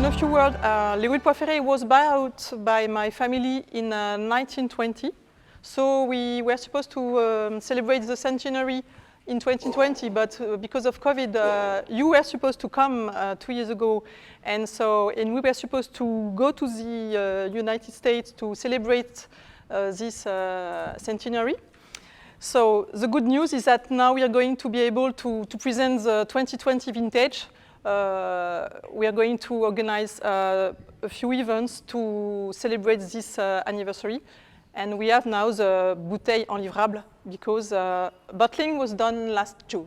a few words, Léoville-Poyferré was bought by my family in 1920. So we were supposed to celebrate the centenary in 2020, but because of COVID, you were supposed to come 2 years ago, and we were supposed to go to the United States to celebrate this centenary. So the good news is that now we are going to be able to present the 2020 vintage. We are going to organize a few events to celebrate this anniversary. And we have now the bouteille en livrable because bottling was done last June.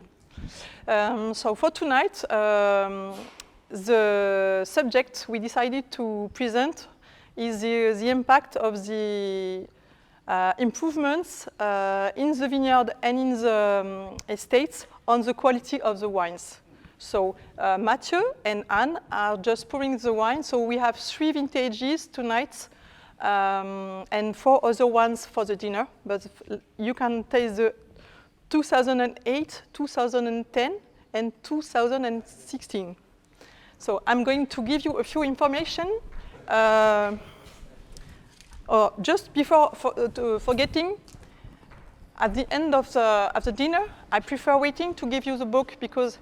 So for tonight, the subject we decided to present is the impact of the improvements in the vineyard and in the estates on the quality of the wines. So Mathieu and Anne are just pouring the wine. So we have 3 vintages tonight. And 4 other ones for the dinner, but you can taste the 2008, 2010, and 2016. So I'm going to give you a few information. Just before forgetting, at the end of the dinner, I prefer waiting to give you the book because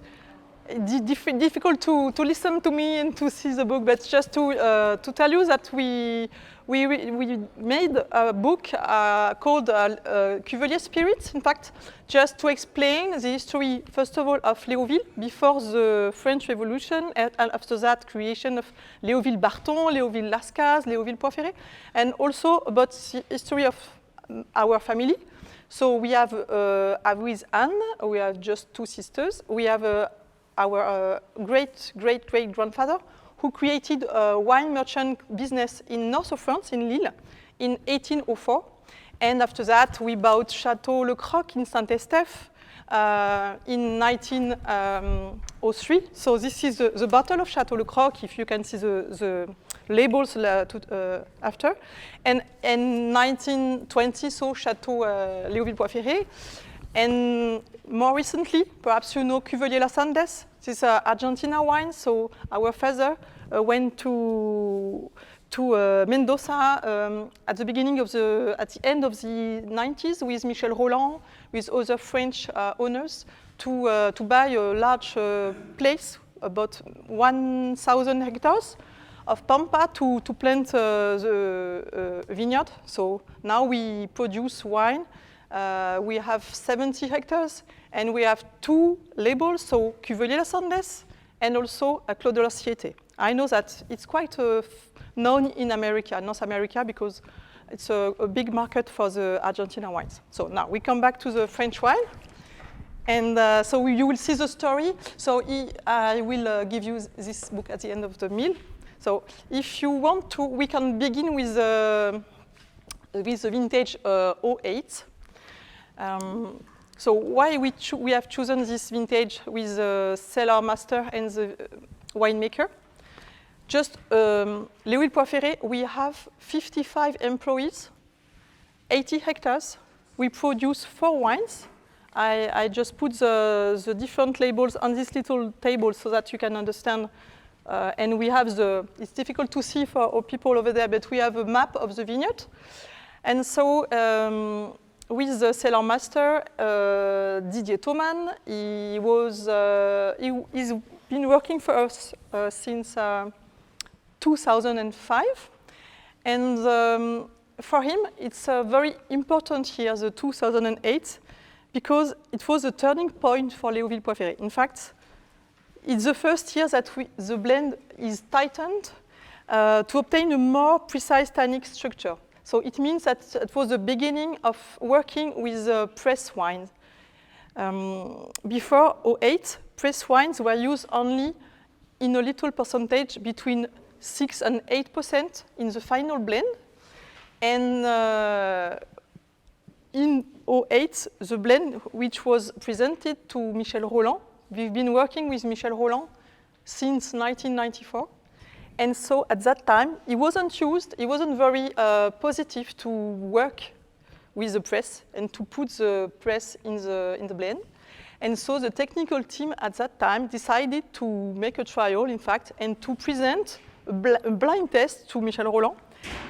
it's difficult to listen to me and to see the book, but just to tell you that we made a book called Cuvelier Spirits, in fact, just to explain the history, first of all, of Léoville before the French Revolution, and after that, creation of Léoville-Barton, Léoville-Lascaz, Léoville-Poyferré, and also about the history of our family. So we have, with Anne, we have just 2 sisters. We have our great-great-great-grandfather who created a wine merchant business in north of France, in Lille, in 1804. And after that, we bought Château Le Croc in Saint-Estèphe in 1903. So this is the bottle of Château Le Croc, if you can see the labels after. And in 1920, so Château Léoville-Poyferré. And more recently, perhaps you know Cuvelier Las Andes. This is Argentina wine. So our father went to Mendoza at the end of the 90s with Michel Rolland, with other French owners, to buy a large place, about 1,000 hectares of pampa to plant the vineyard. So now we produce wine. We have 70 hectares, and we have 2 labels, so Cuvelier Las Andes and also Clos de la Cité. I know that it's quite known in America, North America, because it's a big market for the Argentina wines. So now we come back to the French wine. And so you will see the story. So I will give you this book at the end of the meal. So if you want to, we can begin with the vintage 08. So why we have chosen this vintage with the cellar master and the winemaker? Just Léoville-Poyferré, we have 55 employees, 80 hectares. We produce 4 wines. I just put the different labels on this little table so that you can understand. And we have it's difficult to see for people over there, but we have a map of the vineyard. And so, with the cellar master, Didier Thoman, he's been working for us since 2005. And for him, it's very important year, the 2008, because it was a turning point for Léoville-Poyferré. In fact, it's the first year that the blend is tightened to obtain a more precise tannic structure. So it means that it was the beginning of working with press wine. Before 08, press wines were used only in a little percentage, between 6 and 8% in the final blend. And in 08, the blend which was presented to Michel Rolland, we've been working with Michel Rolland since 1994. And so at that time, he wasn't very positive to work with the press and to put the press in the blend. And so the technical team at that time decided to make a trial, in fact, and to present a blind test to Michel Rolland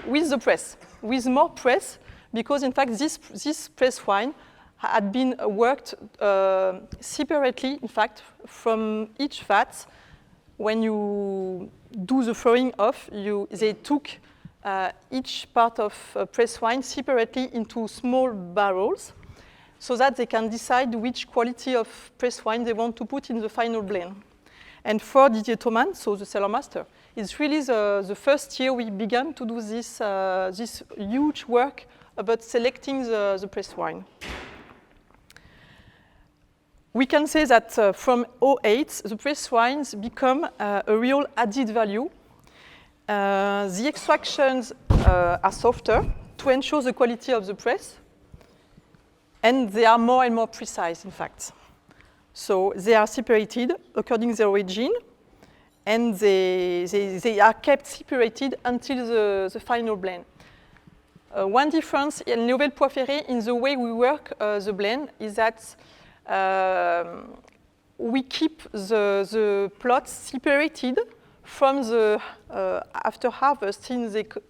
with the press, with more press, because in fact this press wine had been worked separately, in fact, from each vat. When you do the throwing off, they took each part of press wine separately into small barrels so that they can decide which quality of press wine they want to put in the final blend. And for Didier Thoman, so the cellar master, it's really the first year we began to do this, this huge work about selecting the press wine. We can say that from 2008, the press wines become a real added value. The extractions are softer to ensure the quality of the press, and they are more and more precise, in fact. So they are separated according to their origin, and they are kept separated until the final blend. One difference in Léoville-Poyferré in the way we work the blend is that we keep the plots separated from the, after harvest,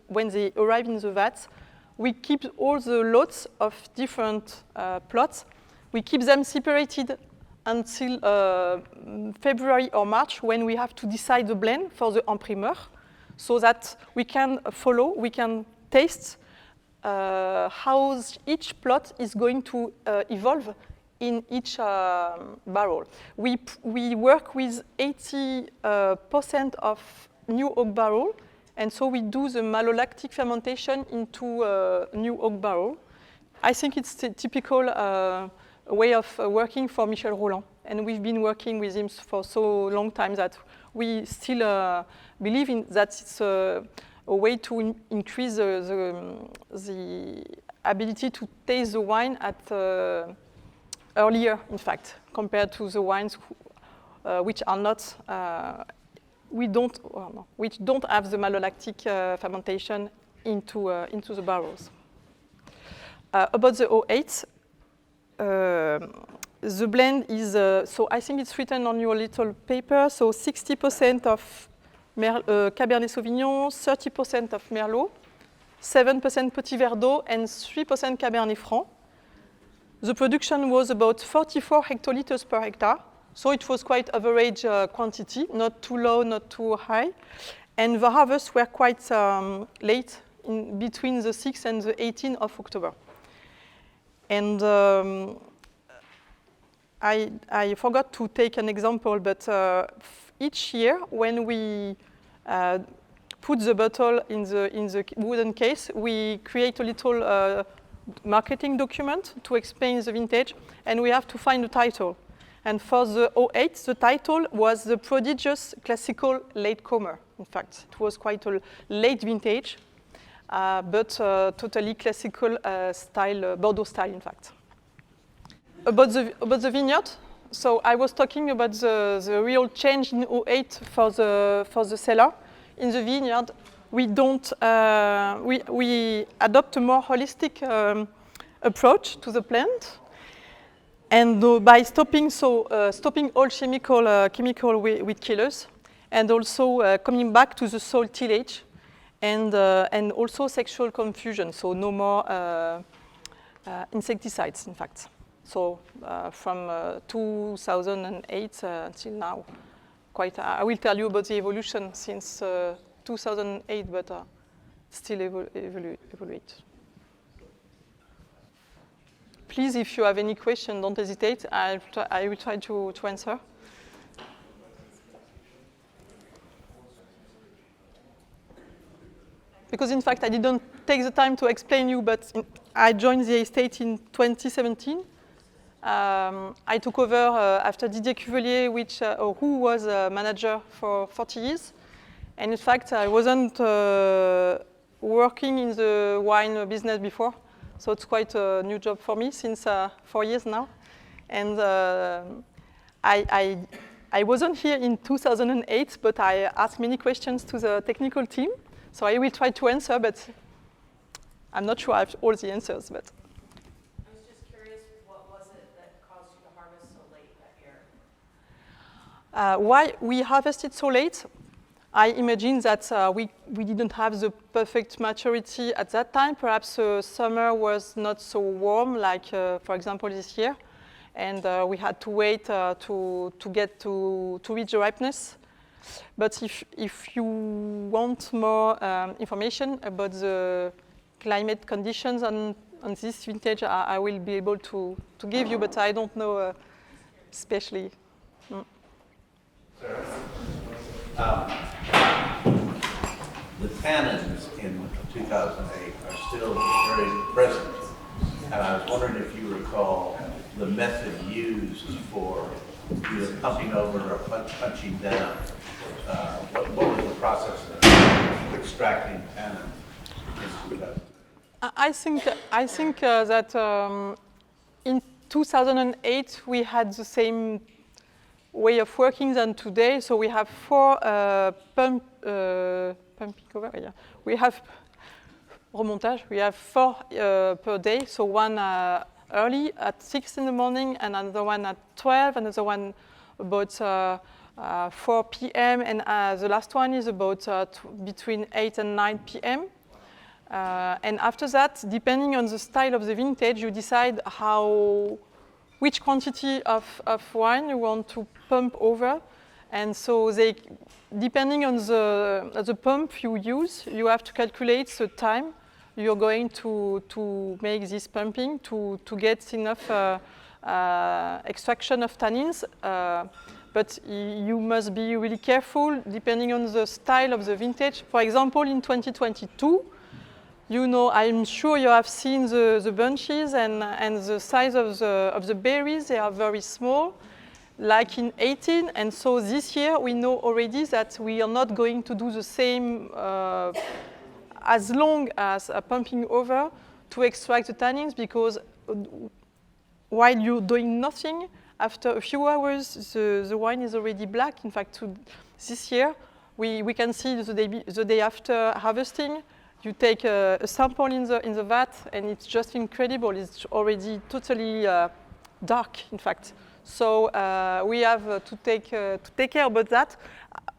when they arrive in the vats, we keep all the lots of different plots. We keep them separated until February or March, when we have to decide the blend for the imprimeur, so that we can follow, we can taste how each plot is going to evolve in each barrel. We work with 80% of new oak barrel, and so we do the malolactic fermentation into a new oak barrel. I think it's a typical way of working for Michel Rolland, and we've been working with him for so long time that we still believe in that it's a way to increase the ability to taste the wine at earlier, in fact, compared to the wines which are not, which don't have the malolactic fermentation into the barrels. About the 08, the blend is, so I think it's written on your little paper, so 60% of Cabernet Sauvignon, 30% of Merlot, 7% Petit Verdot, and 3% Cabernet Franc. The production was about 44 hectoliters per hectare, so it was quite average quantity, not too low, not too high. And the harvests were quite late, in between the 6th and the 18th of October. And I forgot to take an example, but each year when we put the bottle in the wooden case, we create a little marketing document to explain the vintage, and we have to find a title. And for the 08, the title was The Prodigious Classical Latecomer. In fact, it was quite a late vintage, but totally classical style, Bordeaux style, in fact. About the vineyard, so I was talking about the real change in 08 for the cellar. In the vineyard, we don't, we adopt a more holistic approach to the plant. And by stopping all chemical weed killers, and also coming back to the soil tillage, and also sexual confusion, so no more insecticides, in fact. So from 2008 until now, I will tell you about the evolution since 2008, but still evaluate. Please, if you have any question, don't hesitate. I will try to answer. Because in fact, I didn't take the time to explain you, but I joined the estate in 2017. I took over after Didier Cuvelier, who was a manager for 40 years. And in fact, I wasn't working in the wine business before. So it's quite a new job for me since 4 years now. And I wasn't here in 2008, but I asked many questions to the technical team. So I will try to answer, but I'm not sure I have all the answers. But I was just curious, what was it that caused you to harvest so late that year? Why we harvested so late? I imagine that we didn't have the perfect maturity at that time. Perhaps summer was not so warm, like for example this year, and we had to wait to reach the ripeness. But if you want more information about the climate conditions on this vintage, I will be able to give you, but I don't know especially. The tannins in 2008 are still very present, and I was wondering if you recall the method used for either pumping over or punching down. What was the process of extracting tannin in 2008? I think that in 2008 we had the same way of working than today. So we have 4 pumping over. Yeah, we have remontage. We have 4 per day. So one early at 6 in the morning, and another one at 12, another one about 4 p.m. and the last one is about between 8 and 9 p.m. And after that, depending on the style of the vintage, you decide which quantity of wine you want to pump over. And so depending on the pump you use, you have to calculate the time you're going to make this pumping to get enough extraction of tannins. But you must be really careful depending on the style of the vintage. For example, in 2022, you know, I'm sure you have seen the bunches and the size of the berries. They are very small, like in 18. And so this year, we know already that we are not going to do the same as long as pumping over to extract the tannins, because while you're doing nothing, after a few hours, the wine is already black. In fact, this year, we can see the day after harvesting, you take a sample in the vat, and it's just incredible. It's already totally dark, in fact. So we have to take care about that.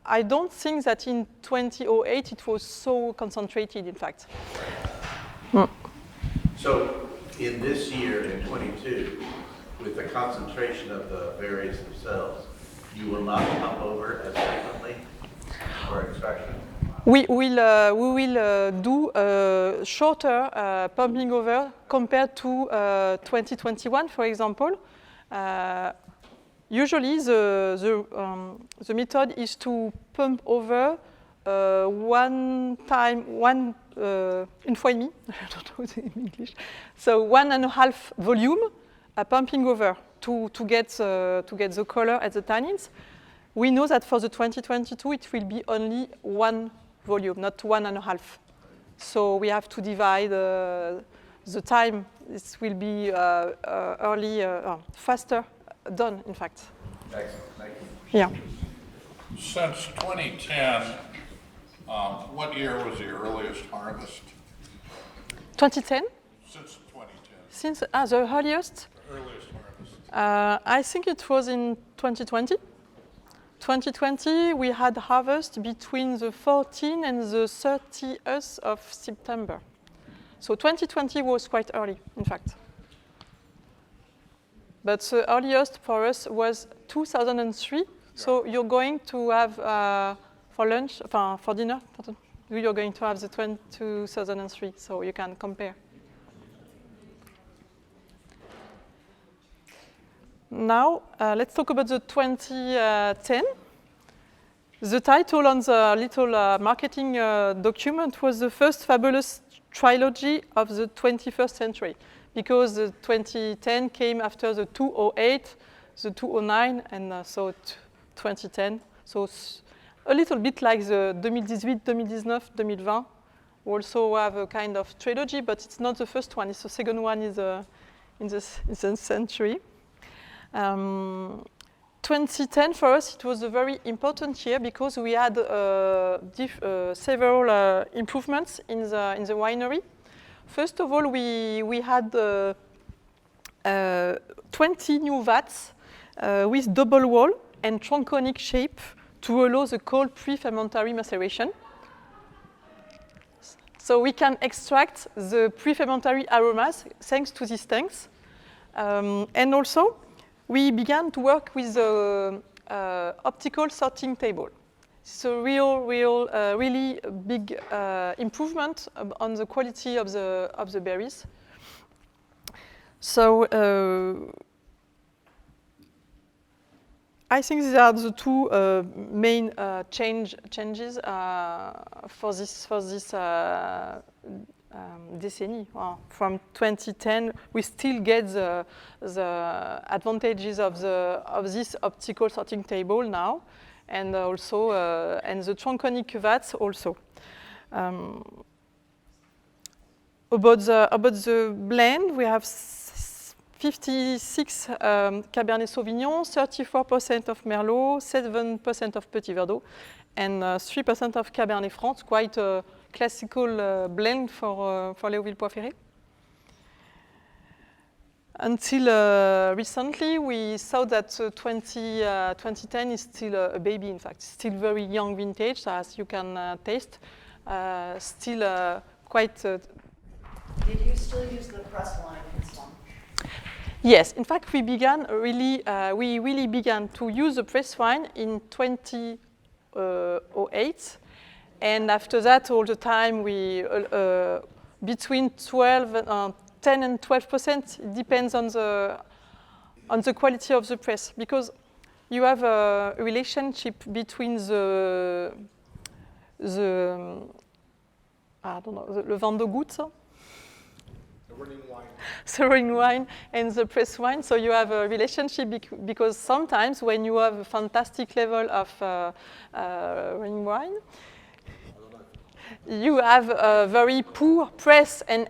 I don't think that in 2008 it was so concentrated, in fact. So in this year, in 22, with the concentration of the berries themselves, you will not pump over as frequently for extraction? We will do shorter pumping over compared to 2021, for example. Usually, the method is to pump over une fois et demie, I don't know in English. So 1.5 volume pumping over to get the color and the tannins. We know that for the 2022, it will be only 1 volume, not 1.5. So we have to divide the time. This will be faster done, in fact. Excellent, thank you. Yeah. Since 2010, what year was the earliest harvest? 2010? Since 2010. Since the earliest? The earliest harvest. I think it was in 2020. 2020, we had harvest between the 14th and the 30th of September. So 2020 was quite early, in fact. But the earliest for us was 2003. So you're going to have for lunch, for dinner, you're going to have the 2003, so you can compare. Now, let's talk about the 2010. The title on the little marketing document was the first fabulous trilogy of the 21st century, because the 2010 came after the 208, the 209, and so 2010. So a little bit like the 2018, 2019, 2020. We also have a kind of trilogy, but it's not the first one. It's the second one in the century. 2010 for us, it was a very important year because we had several improvements in the winery. First of all, we had 20 new vats with double wall and tronconic shape to allow the cold pre-fermentary maceration. So we can extract the pre-fermentary aromas thanks to these tanks. And also, we began to work with the optical sorting table. It's a really big improvement on the quality of the berries. So I think these are the two main changes for this decenny. From 2010, we still get the advantages of this optical sorting table now, and also and the tronconic vats also. About the blend, we have 56 Cabernet Sauvignon, 34% of Merlot, 7% of Petit Verdot, and 3% of Cabernet Franc. Quite a classical blend for Léoville-Poyferré. Until recently, we saw that 2010 is still a baby, in fact. Still very young vintage, as you can taste. Still quite... Did you still use the press line in this one? Yes, in fact, we really began to use the press wine in 2008. And after that, all the time, we between 10 and 12%. It depends on the quality of the press, because you have a relationship between the vin de goutte, the running wine, and the press wine. So you have a relationship because sometimes when you have a fantastic level of running wine, you have a very poor press and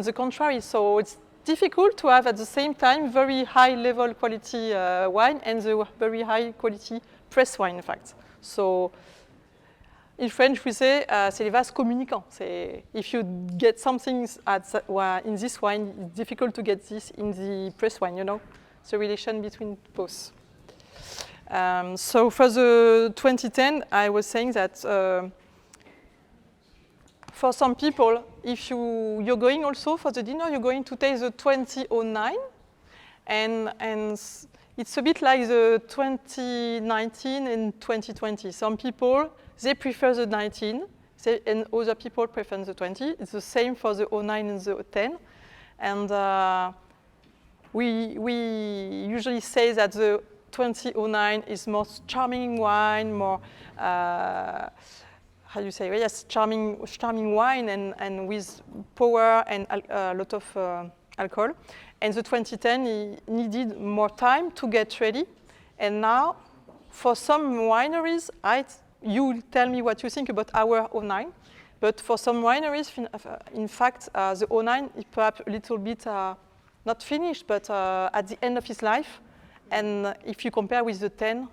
the contrary. So it's difficult to have at the same time very high level quality wine and the very high quality press wine, in fact. So in French, we say, c'est les vases communicants. If you get something in this wine, it's difficult to get this in the press wine, you know, the relation between both. So for the 2010, I was saying that for some people, if you're going also for the dinner, you're going to taste the 2009, and it's a bit like the 2019 and 2020. Some people, they prefer the 19, and other people prefer the 20. It's the same for the 09 and the 10. And we usually say that the 2009 is more charming wine, more, how do you say, yes, charming wine and with power and a lot of alcohol. And the 2010 needed more time to get ready. And now, for some wineries, you tell me what you think about our 09, but for some wineries, in fact, the 09 is perhaps a little bit not finished, but at the end of his life. And if you compare with the 10,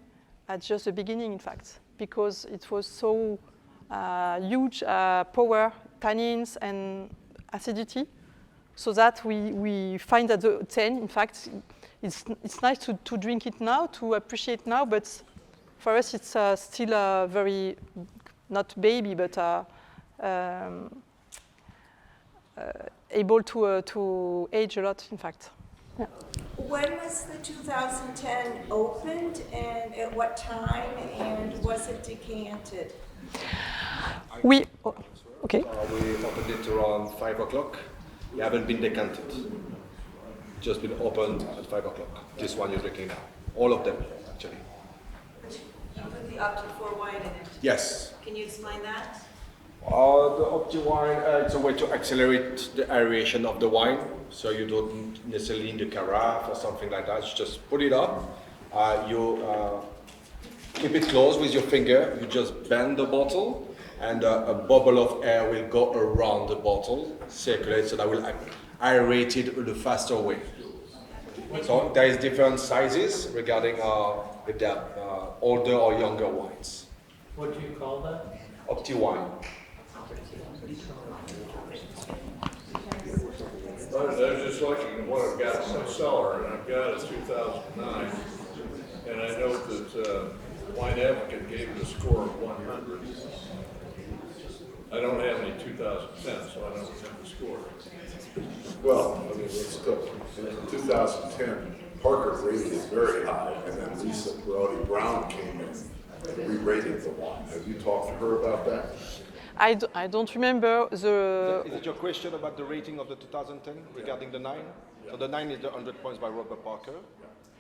at just the beginning, in fact, because it was so huge power, tannins, and acidity, so that we find that the 10, in fact, it's nice to drink it now, to appreciate now, but for us, it's still very, not baby, but able to age a lot, in fact. Yeah. When was the 2010 opened, and at what time, and was it decanted? Okay. We opened it around 5 o'clock. We haven't been decanted. Just been opened at 5 o'clock. This one you're drinking now. All of them, actually. You put the up to 4 wine in it. Yes. Can you explain that? The Opti wine, it's a way to accelerate the aeration of the wine. So you don't necessarily need a carafe or something like that. You just put it up. You keep it closed with your finger. You just bend the bottle, and a bubble of air will go around the bottle, circulate, so that will aerate it in a faster way. So there is different sizes regarding if they're older or younger wines. What do you call that? Opti wine. I was just looking at what I've got in my cellar, and I've got a 2009, and I note that Wine Advocate gave it a score of 100. I don't have any 2010, so I don't have the score. Well, I mean, it's still, in 2010, Parker rated it very high, and then Lisa Brody-Brown came in and re-rated the wine. Have you talked to her about that? I don't remember the. Is it your question about the rating of the 2010 regarding the 9? So the 9 is the 100 points by Robert Parker.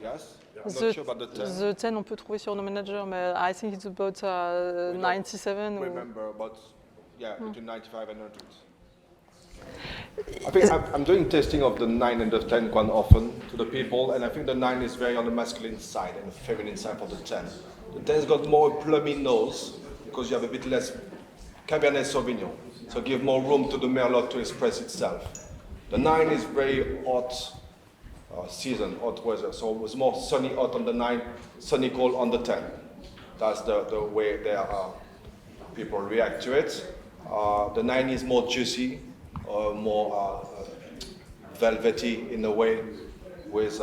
Yes? I'm not sure about the 10. The 10 on peut trouver sur No Manager, but I think it's about 97. Remember about, between 95 and 100. I think I'm doing testing of the 9 and the 10 quite often to the people, and I think the 9 is very on the masculine side and the feminine side for the 10. The 10's got more plummy nose because you have a bit less Cabernet Sauvignon, so give more room to the Merlot to express itself. The 9 is very hot season, hot weather, so it was more sunny hot on the 9, sunny cold on the 10. That's the way people react to it. The 9 is more juicy, more velvety in a way, with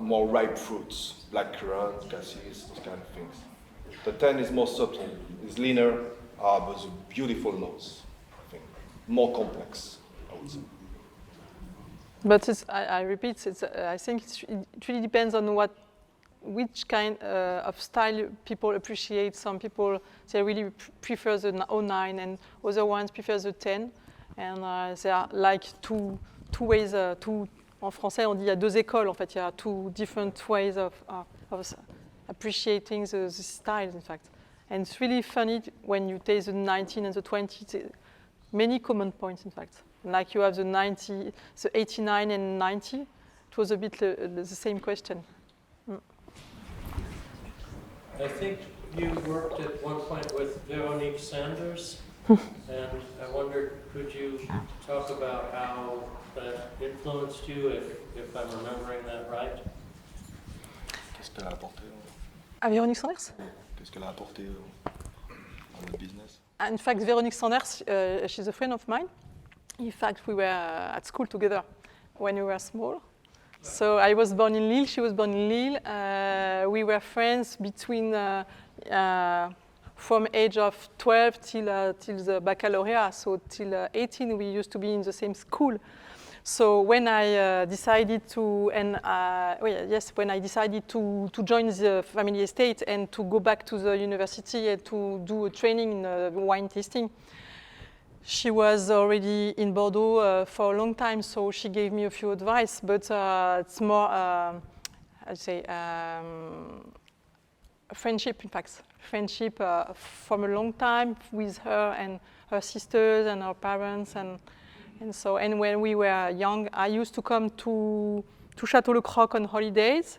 more ripe fruits, blackcurrant, cassis, those kind of things. The 10 is more subtle, is leaner, but it's a beautiful nose, I think. More complex, I would say. But I repeat, I think it really depends on which kind of style people appreciate. Some people, they really prefer the 09 and other ones prefer the 10. And there are like two ways, en français on dit il y a deux écoles, en fait, il y a two different ways of appreciating the styles, in fact. And it's really funny when you take the 19 and the 20, many common points, in fact. Like you have the 90, the 89 and 90, it was a bit the same question. I think you worked at one point with Veronique Sanders, and I wondered, could you talk about how that influenced you, if I'm remembering that right? Qu'est-ce qu'elle a apporté? À Véronique Sanders? Qu'est-ce qu'elle a apporté dans le business? In fact, Véronique Sanders, she's a friend of mine. In fact, we were at school together when we were small. So I was born in Lille, she was born in Lille. We were friends between from age of 12 till the baccalaureate, so till 18 we used to be in the same school. So when I decided to, when I decided to join the family estate and to go back to the university and to do a training in wine tasting, she was already in Bordeaux for a long time, so she gave me a few advice, but it's more, I'd say, friendship, in fact. Friendship from a long time with her and her sisters and her parents, and when we were young, I used to come to Château on holidays,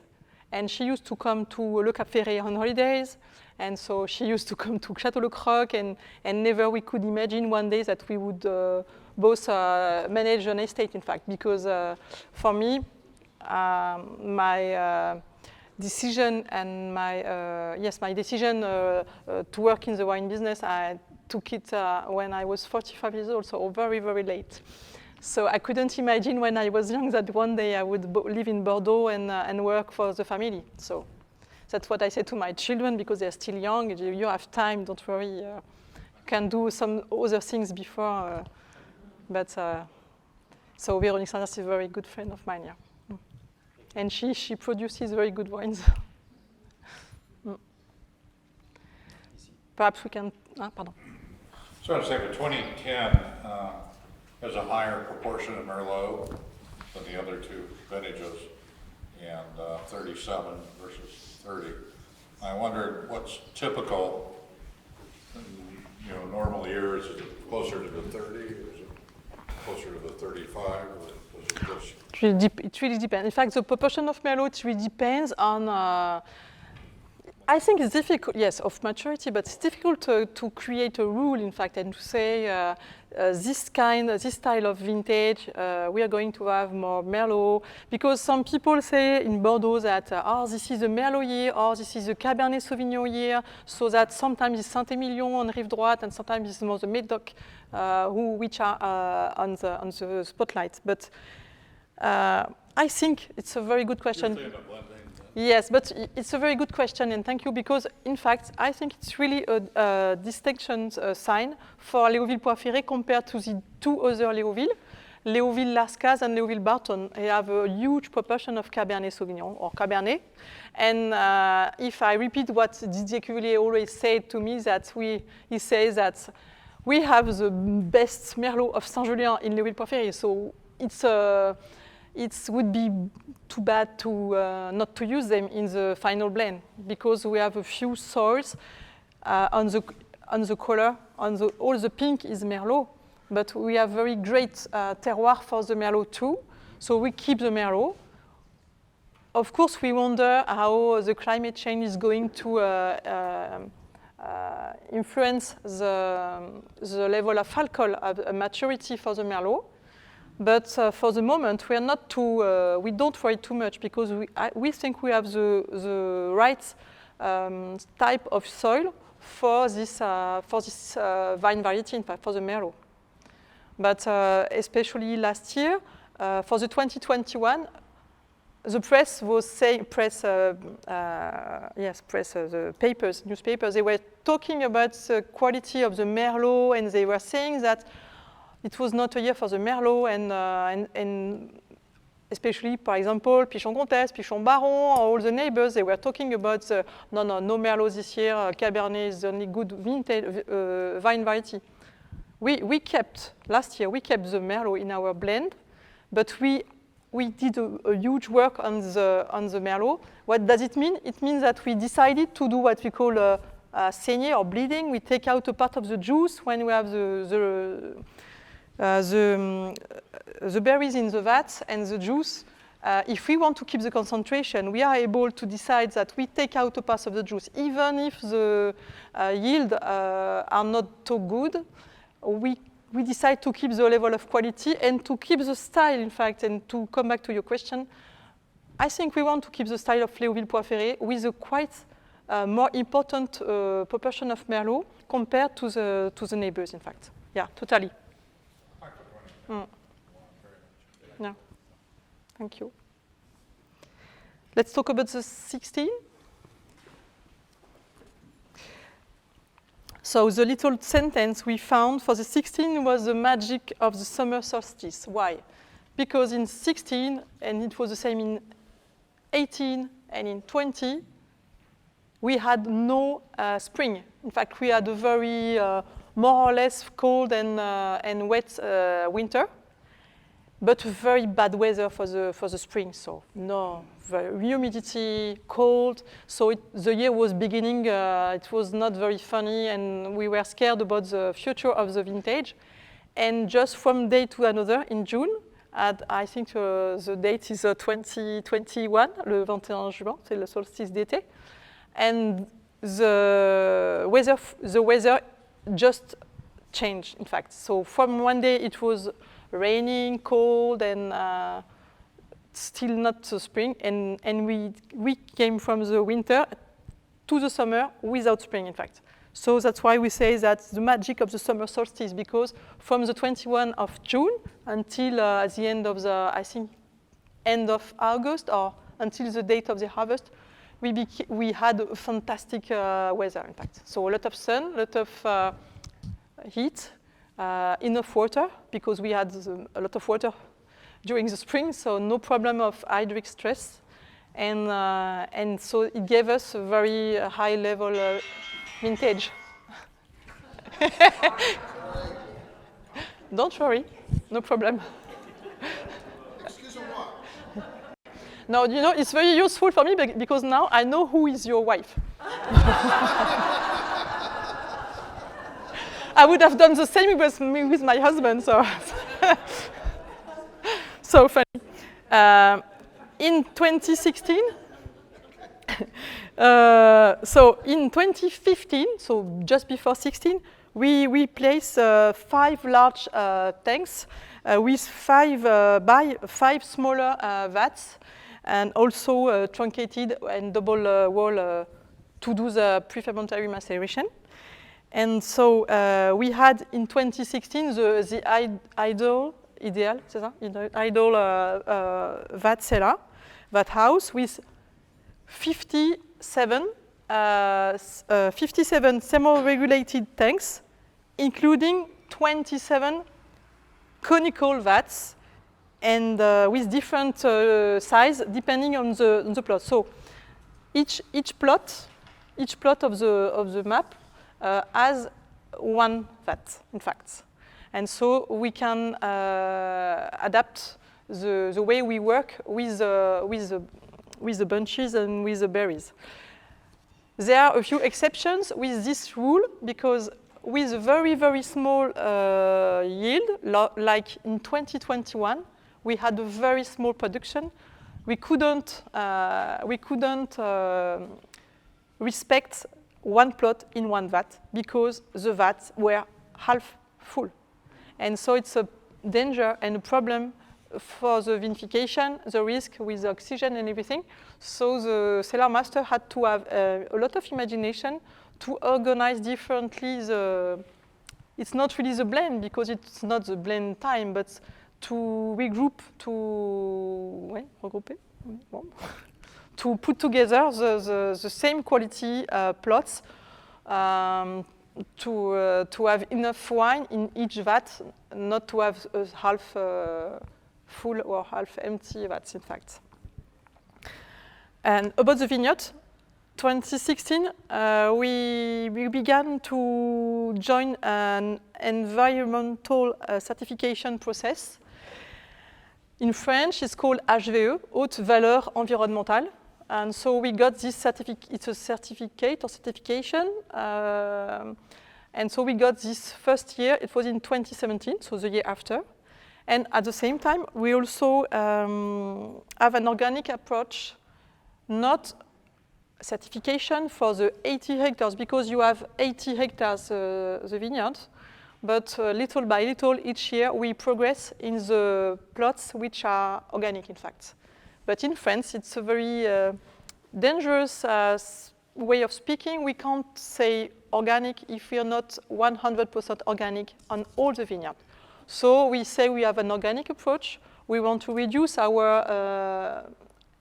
and she used to come to Lecompte-Cuvelier on holidays, and so she used to come to Château, and never we could imagine one day that we would both manage an estate, in fact, because for me, my decision and my decision to work in the wine business, I took it when I was 45 years old, so very, very late. So I couldn't imagine when I was young that one day I would live in Bordeaux and work for the family. So that's what I say to my children, because they're still young. You have time, don't worry. You can do some other things before. So Veronique Sanders is a very good friend of mine, yeah. And she produces very good wines. Perhaps we can, pardon. So I'd say the 2010 has a higher proportion of Merlot than the other two vintages, and 37 versus 30. I wondered what's typical in normal years. Is it closer to the 30, or is it closer to the 35, or is it just? It really depends. In fact, the proportion of Merlot, it really depends on, I think it's difficult, yes, of maturity, but it's difficult to create a rule, in fact, and to say this style of vintage, we are going to have more Merlot, because some people say in Bordeaux that, this is a Merlot year, or this is a Cabernet Sauvignon year, so that sometimes it's Saint-Émilion on Rive Droite, and sometimes it's more the Médoc, which are on the spotlight. But I think it's a very good question. You're saying a blending, Yes, but it's a very good question, and thank you, because in fact, I think it's really a distinction sign for Léoville-Poyferré compared to the two other Léoville, Léoville-Lascaz and Léoville-Barton. They have a huge proportion of Cabernet Sauvignon or Cabernet. And if I repeat what Didier Cuvelier always said to me, he says that we have the best Merlot of Saint-Julien in Léoville-Poyferré, so it would be too bad to not to use them in the final blend, because we have a few soils on the color. All the pink is Merlot, but we have very great terroir for the Merlot too. So we keep the Merlot. Of course, we wonder how the climate change is going to influence the level of alcohol maturity for the Merlot. But for the moment, we are not too. We don't worry too much, because we think we have the right type of soil for this vine variety, in fact, for the Merlot. But especially last year, for the 2021, the press was saying, the papers, newspapers, they were talking about the quality of the Merlot, and they were saying that it was not a year for the Merlot, and especially, for example, Pichon-Comtesse, Pichon-Baron, all the neighbors, they were talking about no Merlot this year, Cabernet is the only good vintage vine variety. Last year, we kept the Merlot in our blend, but we did a huge work on the Merlot. What does it mean? It means that we decided to do what we call saignée or bleeding. We take out a part of the juice when we have the berries in the vat and the juice. If we want to keep the concentration, we are able to decide that we take out a part of the juice, even if the yield are not so good. We decide to keep the level of quality and to keep the style, in fact. And to come back to your question, I think we want to keep the style of Léoville-Poyferré with a quite more important proportion of Merlot compared to the neighbors, in fact. Yeah, totally. Yeah, thank you. Let's talk about the 16. So the little sentence we found for the 16 was the magic of the summer solstice. Why? Because in 16, and it was the same in 18 and in 20, we had no spring. In fact, we had a very more or less cold and wet winter, but very bad weather for the spring. So no humidity, cold. So the year was beginning. It was not very funny, and we were scared about the future of the vintage. And just from day to another, in June, I think the date is 2021, le 21 juin, c'est le solstice d'été, and the weather just changed, in fact. So from one day it was raining, cold, and still not the spring, and we came from the winter to the summer without spring, in fact. So that's why we say that the magic of the summer solstice, because from the 21 of June until the end of I think, end of August, or until the date of the harvest, we had a fantastic weather, in fact. So a lot of sun, a lot of heat, enough water, because we had a lot of water during the spring, so no problem of hydric stress. And so it gave us a very high level vintage. Don't worry, no problem. No, you know, it's very useful for me because now I know who is your wife. I would have done the same with my husband, so so funny. In 2016, so in 2015, so just before 16, we placed 5 large tanks with 5 smaller vats, and also truncated and double wall to do the pre-fermentary maceration. And so we had in 2016 the ideal vat cellar, vat house with 57 thermoregulated tanks, including 27 conical vats, and with different size depending on the plot. So each plot of the map has one vat, in fact, and so we can adapt the way we work with the bunches and with the berries. There are a few exceptions with this rule, because with a very, very small yield, like in 2021, we had a very small production. We couldn't respect one plot in one vat because the vats were half full. And so it's a danger and a problem for the vinification, the risk with the oxygen and everything. So the cellar master had to have a lot of imagination to organize differently it's not really the blend, because it's not the blend time, but to regroup, to put together the same quality plots, to have enough wine in each vat, not to have a half full or half empty vats, in fact. And about the vineyard, 2016, we began to join an environmental certification process. In French, it's called HVE, Haute Valeur Environnementale. And so we got this certificate, it's a certificate or certification. And so we got this first year, it was in 2017, so the year after. And at the same time, we also have an organic approach, not certification for the 80 hectares, because you have 80 hectares, the vineyard, but little by little each year we progress in the plots which are organic, in fact. But in France, it's a very dangerous way of speaking. We can't say organic if we are not 100% organic on all the vineyard. So we say we have an organic approach. We want to reduce our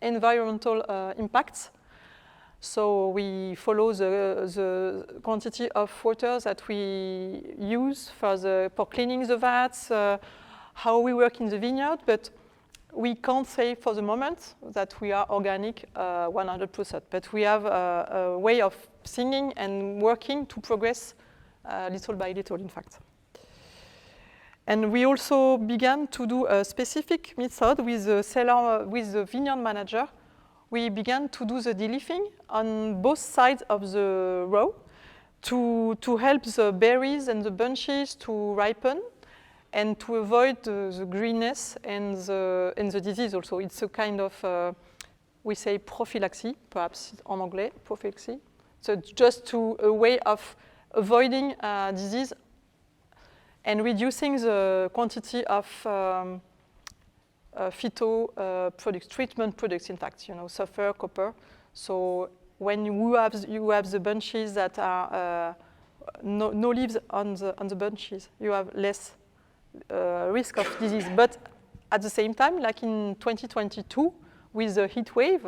environmental impacts. So we follow the quantity of water that we use for cleaning the vats, how we work in the vineyard, but we can't say for the moment that we are organic 100%. But we have a way of singing and working to progress little by little, in fact. And we also began to do a specific method with the cellar, with the vineyard manager. We began to do the de-leafing on both sides of the row to help the berries and the bunches to ripen and to avoid the greenness and the disease also. It's a kind of, we say prophylaxis, perhaps en anglais, prophylaxis. So just a way of avoiding disease and reducing the quantity of phyto products, treatment products, in fact, sulfur, copper. So when you have the bunches that are no leaves on the bunches, you have less risk of disease. But at the same time, like in 2022, with the heat wave,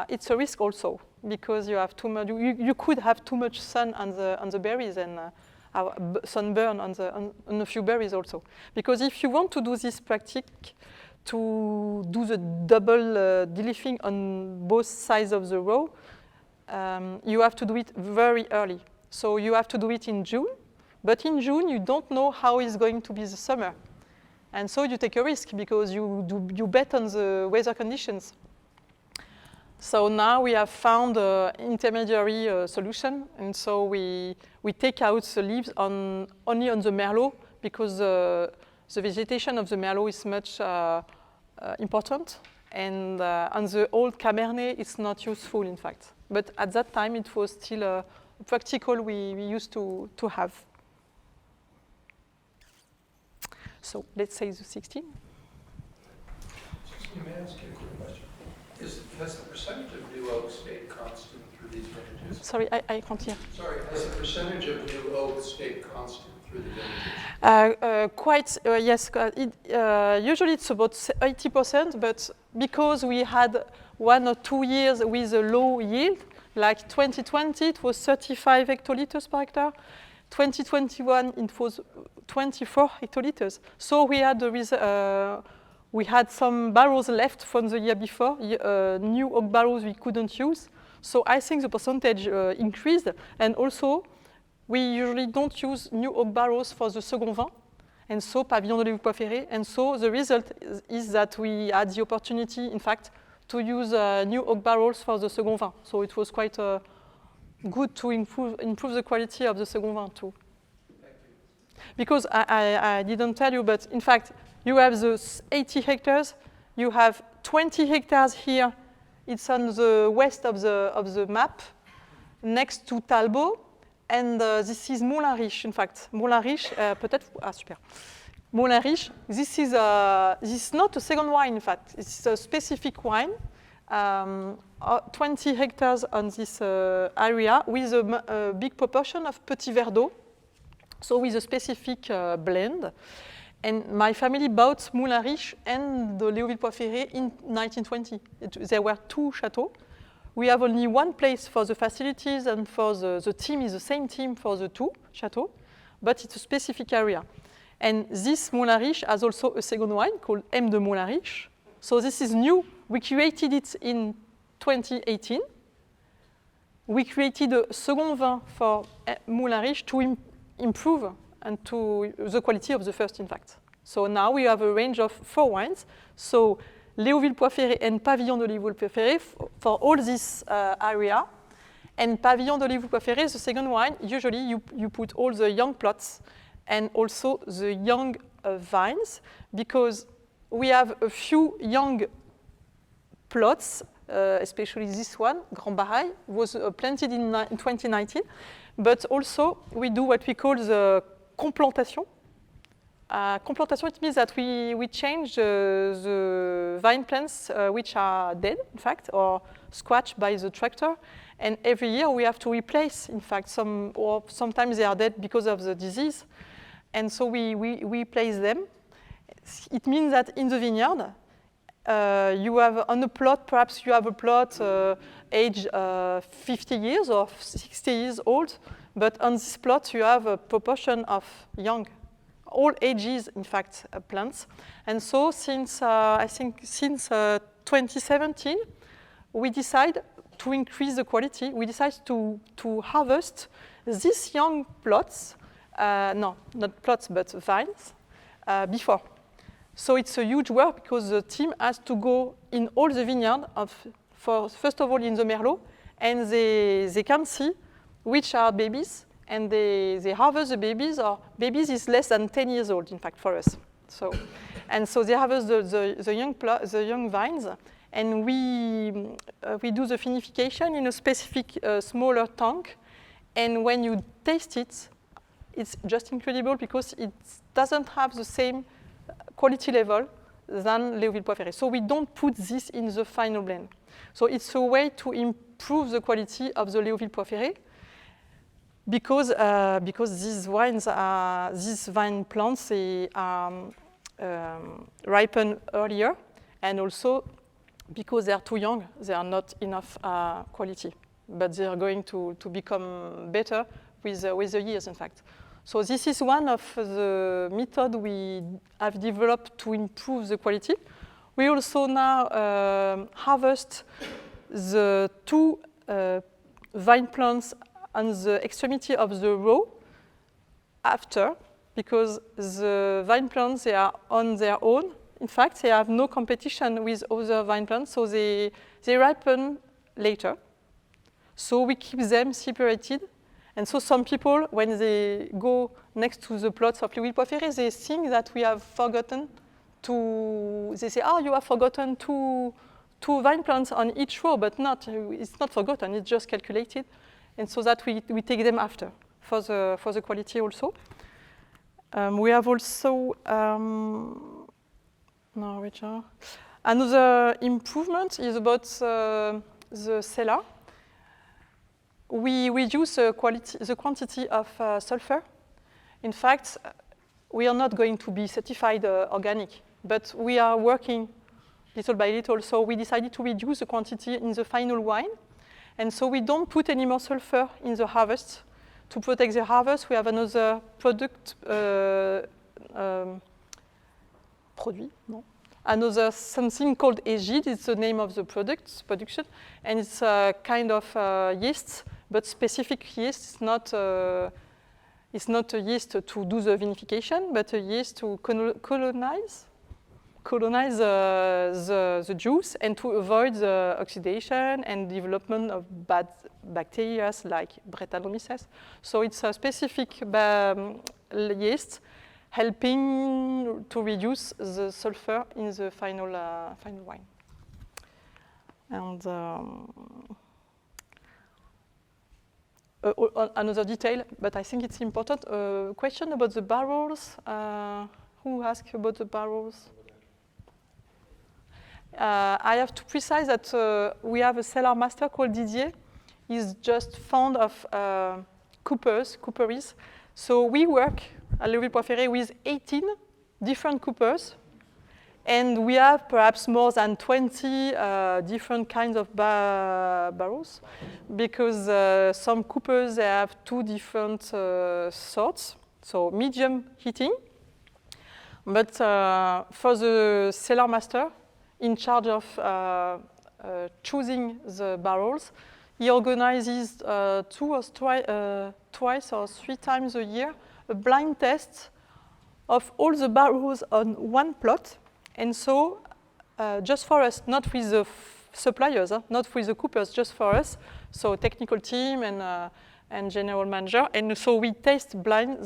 it's a risk also, because you have too much. You could have too much sun on the berries and sunburn on a few berries also. Because if you want to do this practice, to do the double de-leafing on both sides of the row, you have to do it very early. So you have to do it in June, but in June you don't know how it's going to be the summer. And so you take a risk because you bet on the weather conditions. So now we have found an intermediary solution, and so we take out the leaves only on the Merlot, because the vegetation of the Merlot is much important, and on the old Cabernet it's not useful, in fact. But at that time it was still practical we used to have. So let's say the 16. May I ask you a quick question? Has the percentage of new oak stayed constant through these vintages? sorry, I can't hear. Sorry, has the percentage of new oak stayed constant through the vintage? Yes. Usually it's about 80%, but because we had 1 or 2 years with a low yield, like 2020, it was 35 hectoliters per hectare. 2021, it was 24 hectoliters. So we had some barrels left from the year before, new oak barrels we couldn't use. So I think the percentage increased, and also we usually don't use new oak barrels for the second vin, and so Pavillon de Léoville-Poyferré, and so the result is that we had the opportunity, in fact, to use new oak barrels for the second vin. So it was quite good to improve the quality of the second vin too. Because I didn't tell you, but in fact, you have the 80 hectares, you have 20 hectares here. It's on the west of the map, next to Talbot, and this is Moulin Riche, in fact. Moulin Riche, peut-être, super. Moulin Riche, this is not a second wine, in fact. It's a specific wine, 20 hectares on this area, with a big proportion of Petit Verdot, so with a specific blend. And my family bought Moulin Riche and the Léoville-Poyferré in 1920. There were 2 chateaux. We have only 1 place for the facilities, and for the team is the same team for the 2 chateaux, but it's a specific area. And this Moulin Riche has also a second wine called M de Moulin Riche. So this is new. We created it in 2018. We created a second vin for Moulin Riche to improve and to the quality of the first, in fact. So now we have a range of 4 wines. So Léoville-Poyferré and Pavillon de Léoville-Poyferré for all this area. And Pavillon de Léoville-Poyferré, the second wine, usually you put all the young plots and also the young vines, because we have a few young plots, especially this one, Grand Barail, was planted in 2019. But also we do what we call the complantation. Complantation, it means that we change the vine plants which are dead, in fact, or scratched by the tractor. And every year we have to replace, in fact, or sometimes they are dead because of the disease. And so we replace them. It means that in the vineyard, you have on a plot, perhaps you have a plot age 50 years or 60 years old, but on this plot you have a proportion of young, all ages, in fact, plants. And so since, I think, since 2017, we decide to increase the quality. We decide to harvest these young plots, no, not plots, but vines, before. So it's a huge work, because the team has to go in all the vineyard, first of all in the Merlot, and they can see which are babies, and they harvest the babies, or babies is less than 10 years old, in fact, for us. So they harvest the young vines, and we do the vinification in a specific smaller tank. And when you taste it, it's just incredible, because it doesn't have the same quality level than Léoville-Poyferré. So we don't put this in the final blend. So it's a way to improve the quality of the Léoville-Poyferré, because these vine plants, they ripen earlier, and also because they are too young, they are not enough quality, but they are going to become better with the years, in fact. So this is one of the methods we have developed to improve the quality. We also now harvest the 2 vine plants on the extremity of the row after, because the vine plants, they are on their own. In fact, they have no competition with other vine plants, so they ripen later. So we keep them separated. And so some people, when they go next to the plots of Léoville-Poyferré, they think that we have forgotten they say, oh, you have forgotten two vine plants on each row, but not, it's not forgotten, it's just calculated. And so that we take them after for the quality also. We have also, no, Richard. Another improvement is about the cellar. we reduce the quantity of sulfur. In fact, we are not going to be certified organic, but we are working little by little. So we decided to reduce the quantity in the final wine. And so we don't put any more sulfur in the harvest. To protect the harvest, we have another product, another something called egide. It's the name of the production. And it's a kind of yeast, but specific yeast. It's not a yeast to do the vinification, but a yeast to colonize the juice and to avoid the oxidation and development of bad bacteria like Brettanomyces. So it's a specific yeast helping to reduce the sulfur in the final wine. And another detail, but I think it's important, question about the barrels. Who asked about the barrels? I have to precise that we have a cellar master called Didier. He's just fond of cooperies. So we work at Léoville-Poyferré with 18 different coopers. And we have perhaps more than 20 different kinds of barrels, because some coopers they have two different sorts, so medium heating. But for the cellar master, in charge of choosing the barrels, he organizes twice or three times a year a blind test of all the barrels on one plot. And so, just for us, not with the suppliers, not with the coopers, just for us, so technical team and general manager. And so we taste blind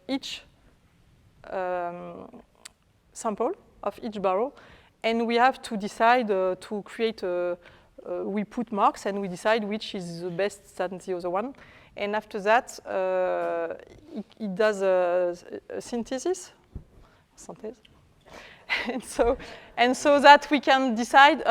each sample of each barrel, and we have to decide to create we put marks and we decide which is the best than the other one. And after that, it does a synthesis. And so that we can decide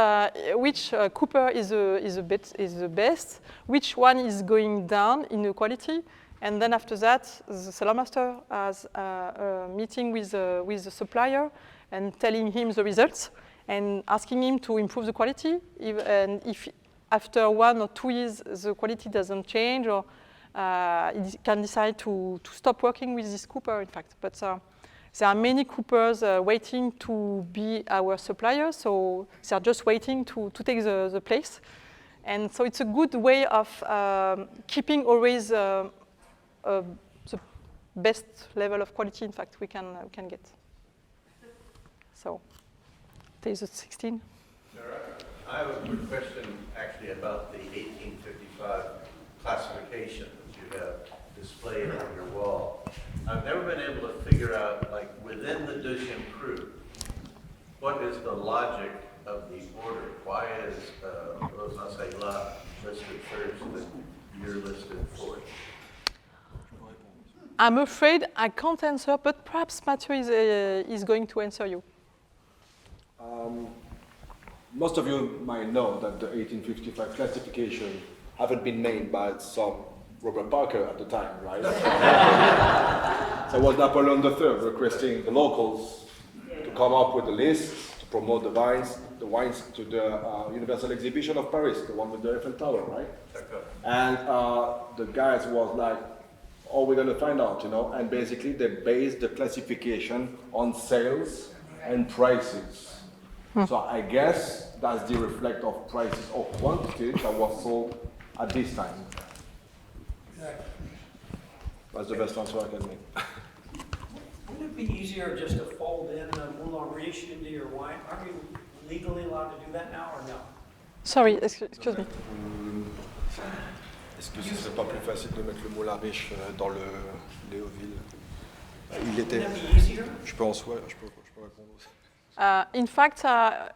which cooper is the best, which one is going down in the quality, and then after that, the cellar master has a meeting with the supplier and telling him the results and asking him to improve the quality. And if after 1 or 2 years the quality doesn't change, or he can decide to stop working with this cooper, in fact. But there are many coopers waiting to be our suppliers, so they are just waiting to take the place. And so it's a good way of keeping always the best level of quality, in fact, we can get. So, there's 16. Sara, I have a quick question actually about the 1855 classification that you have displayed on your wall. I've never been able to figure out, like, within the Deuxième Cru, what is the logic of the order? Why is Rosacea listed first and you're listed fourth? I'm afraid I can't answer, but perhaps Mathieu is going to answer you. Most of you might know that the 1855 classification haven't been made by some Robert Parker at the time, right? So it was Napoleon III requesting the locals to come up with a list to promote the wines to the Universal Exhibition of Paris, the one with the Eiffel Tower, right? And the guys was like, oh, we're gonna find out, you know? And basically they based the classification on sales and prices. So I guess that's the reflect of prices or quantity that was sold at this time. That's the best answer I can make. Wouldn't it be easier just to fold in a Moulin Riche into your wine? Are you legally allowed to do that now or no? Sorry, excuse me. Est-ce que ce serait pas plus facile de mettre le Moulin Riche dans le Léoville? Il était. Je peux répondre aussi. In fact, I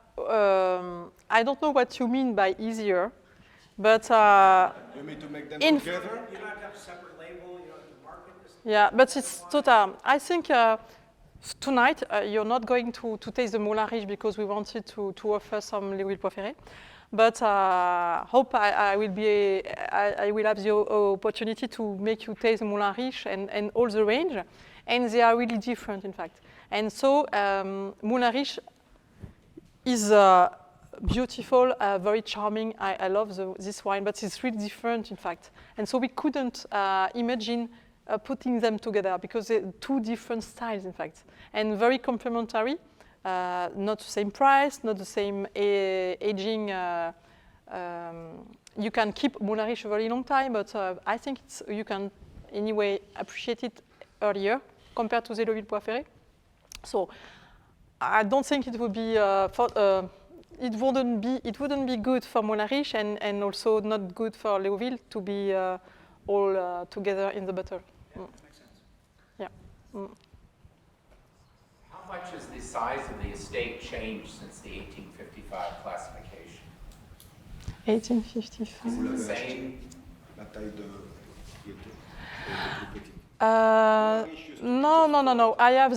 don't know what you mean by easier, but you mean to make them together? You don't have a separate label, you don't have to market this? Yeah, but it's total. I think tonight you're not going to taste the Moulin Riche because we wanted to offer some Léoville-Poyferré. but hope I will have the opportunity to make you taste Moulin Riche and all the range, and they are really different, in fact. And so Moulin Riche is beautiful, very charming. I love this wine, but it's really different, in fact. And so we couldn't imagine putting them together because they're two different styles, in fact, and very complementary. Not the same price, not the same aging. You can keep Moulin Riche a very long time, but I think you can anyway appreciate it earlier compared to the Léoville-Poyferré. So I don't think it would be it wouldn't be good for Moulin Riche and also not good for Léoville to be all together in the bottle. Yeah, that makes sense. Yeah. How much has the size of the estate changed since the 1855 classification? 1855. Is it the same? La taille de No. I have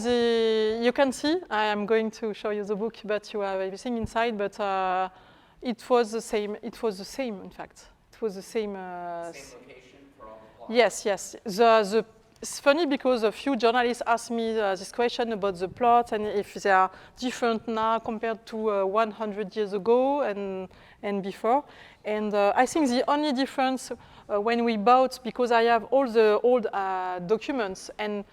you can see, I am going to show you the book, but you have everything inside, but it was the same, in fact. It was the same. Same location for all the plots? Yes. It's funny because a few journalists asked me this question about the plots and if they are different now compared to 100 years ago and before. And I think the only difference when we bought, because I have all the old documents, and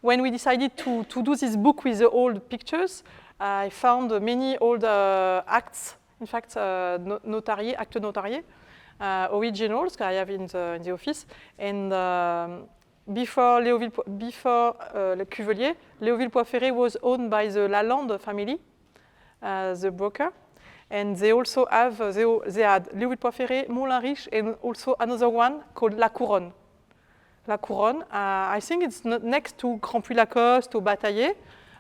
when we decided to do this book with the old pictures, I found many old acts, in fact, actes notariés, originals I have in the office. And before Lecompte-Cuvelier, Léoville-Poyferré was owned by the Lalande family, the broker. And they also have, they had Léoville-Poyferré, Moulin Riche, and also another one called La Couronne. La Couronne, I think it's next to Grand Puy Lacoste or Bataillé.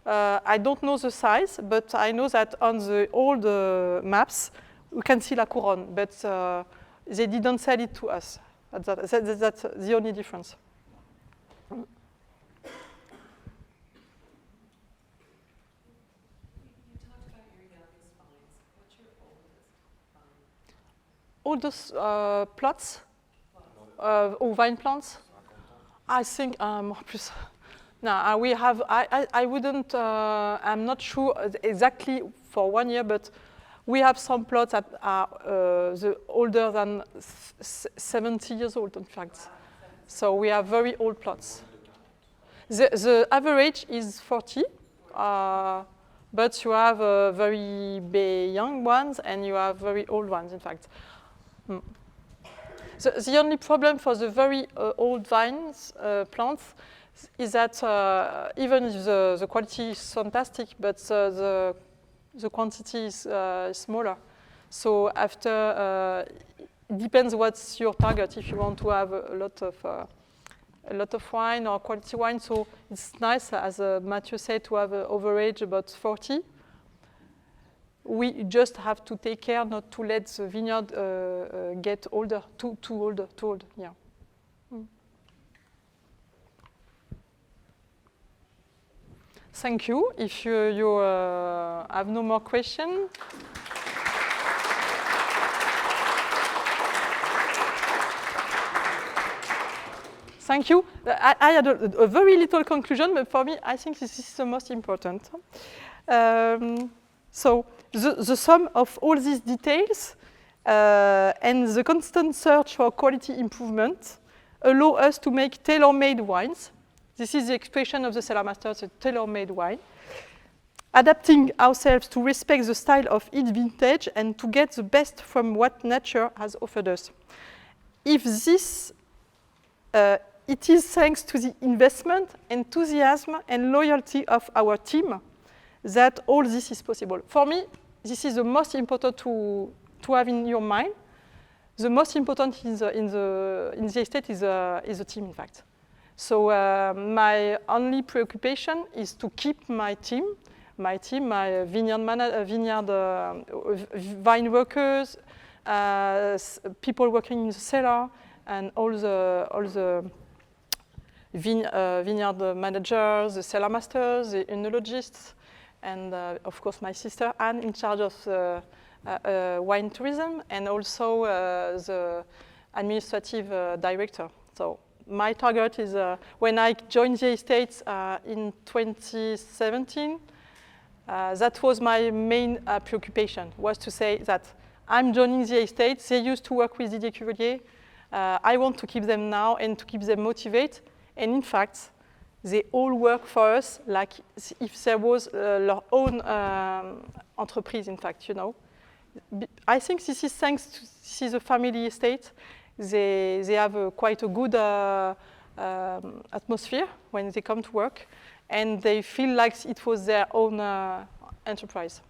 I don't know the size, but I know that on the old maps, we can see La Couronne, but they didn't sell it to us. That's the only difference. All those plots, or vine plants, I think plus. No, we have. I wouldn't. I'm not sure exactly for 1 year, but we have some plots that are older than 70 years old, in fact. So we have very old plots. The average is 40. But you have very young ones and you have very old ones, in fact. The only problem for the very old vines plants is that even if the quality is fantastic, but the quantity is smaller. So after, it depends what's your target. If you want to have a lot of wine or quality wine, so it's nice, as Mathieu said, to have an average about 40. We just have to take care not to let the vineyard get older, too old, yeah. Thank you. If you have no more questions. Thank you. I had a very little conclusion, but for me, I think this is the most important. So the sum of all these details and the constant search for quality improvement allow us to make tailor-made wines. This is the expression of the cellar masters, a tailor-made wine. Adapting ourselves to respect the style of each vintage and to get the best from what nature has offered us. If this it is thanks to the investment, enthusiasm, and loyalty of our team that all this is possible. For me, this is the most important to have in your mind. The most important in the estate is the team, in fact. So my only preoccupation is to keep my team, my vineyard vine workers, people working in the cellar, and all the vineyard managers, the cellar masters, the enologists, and of course my sister Anne in charge of wine tourism and also the administrative director. So my target is, when I joined the estate in 2017, that was my main preoccupation, was to say that I'm joining the estate, they used to work with Didier Cuvelier, I want to keep them now and to keep them motivated, and in fact, they all work for us like if there was their own entreprise, in fact, you know. I think this is thanks to, this is a family estate. They have quite a good atmosphere when they come to work, and they feel like it was their own enterprise.